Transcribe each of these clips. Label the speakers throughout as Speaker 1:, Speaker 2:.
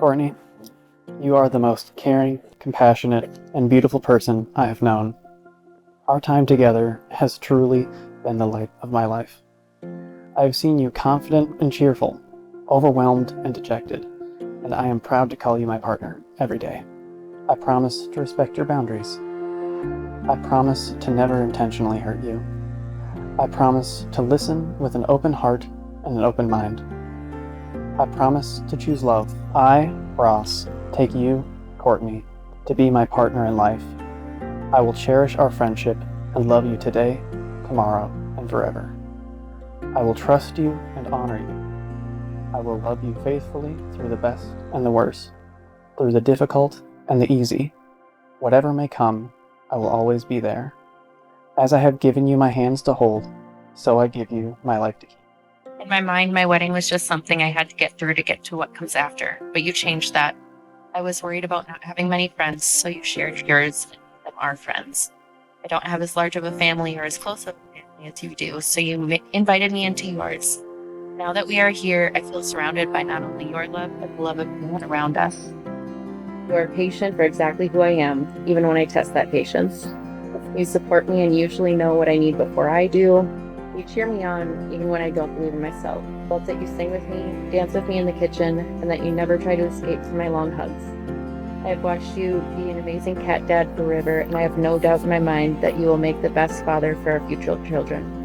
Speaker 1: Courtney, you are the most caring, compassionate, and beautiful person I have known. Our time together has truly been the light of my life. I have seen you confident and cheerful, overwhelmed and dejected, and I am proud to call you my partner every day. I promise to respect your boundaries. I promise to never intentionally hurt you. I promise to listen with an open heart and an open mind. I promise to choose love. I, Ross, take you, Courtney, to be my partner in life. I will cherish our friendship and love you today, tomorrow, and forever. I will trust you and honor you. I will love you faithfully through the best and the worst, through the difficult and the easy. Whatever may come, I will always be there. As I have given you my hands to hold, so I give you my life to keep.
Speaker 2: In my mind, my wedding was just something I had to get through to get to what comes after, but you changed that. I was worried about not having many friends, so you shared yours and our friends. I don't have as large of a family or as close of a family as you do, so you invited me into yours. Now that we are here, I feel surrounded by not only your love, but the love of everyone around us. You are patient for exactly who I am, even when I test that patience. You support me and usually know what I need before I do. You cheer me on even when I don't believe in myself. Both that you sing with me, dance with me in the kitchen, and that you never try to escape from my long hugs. I have watched you be an amazing cat dad for River, and I have no doubt in my mind that you will make the best father for our future children.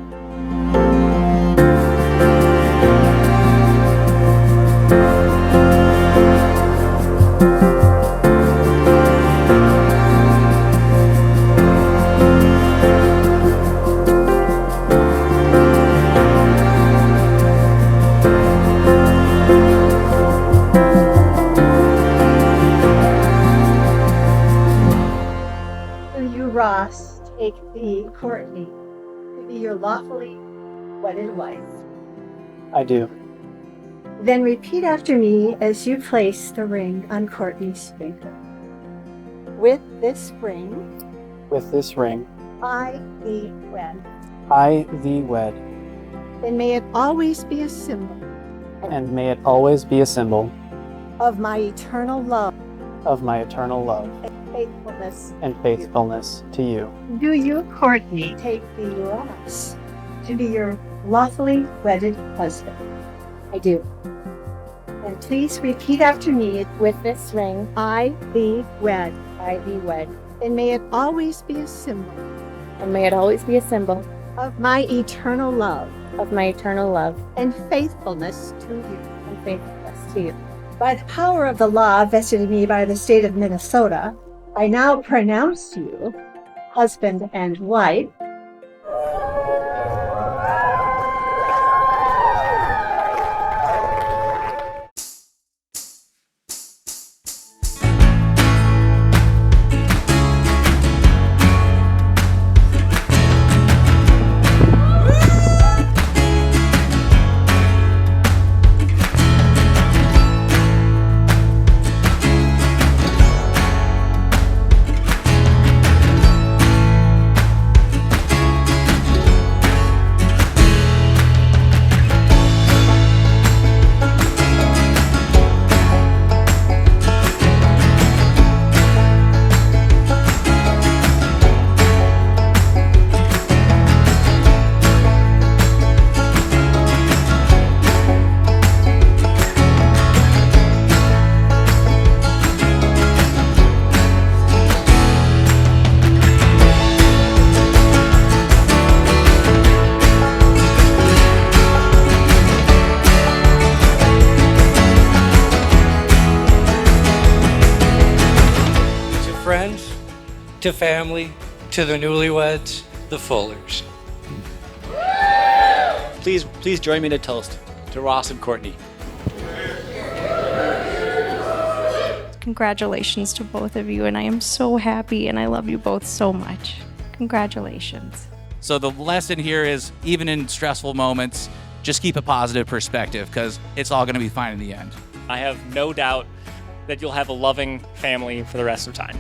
Speaker 3: Ross, take thee, Courtney, to be your lawfully wedded wife.
Speaker 1: I do.
Speaker 3: Then repeat after me as you place the ring on Courtney's finger. With this ring,
Speaker 1: I
Speaker 3: thee wed.
Speaker 1: I thee wed.
Speaker 3: And may it always be a symbol.
Speaker 1: And may it always be a symbol
Speaker 3: of my eternal love.
Speaker 1: And faithfulness to you.
Speaker 3: Do you, Courtney, take thee, Ross, to be your lawfully wedded husband?
Speaker 2: I do.
Speaker 3: And please repeat after me.
Speaker 2: With this ring,
Speaker 3: I thee wed.
Speaker 2: I thee wed.
Speaker 3: And may it always be a symbol.
Speaker 2: And may it always be a symbol
Speaker 3: of my eternal love.
Speaker 2: And
Speaker 3: faithfulness to you.
Speaker 2: And faithfulness to you.
Speaker 3: By the power of the law vested in me by the state of Minnesota, I now pronounce you husband and wife.
Speaker 4: Friends, to family, to the newlyweds, the Fullers.
Speaker 5: Please join me in a toast to Ross and Courtney.
Speaker 6: Congratulations to both of you, and I am so happy, and I love you both so much. Congratulations.
Speaker 7: So the lesson here is, even in stressful moments, just keep a positive perspective, because it's all going to be fine in the end.
Speaker 5: I have no doubt that you'll have a loving family for the rest of time.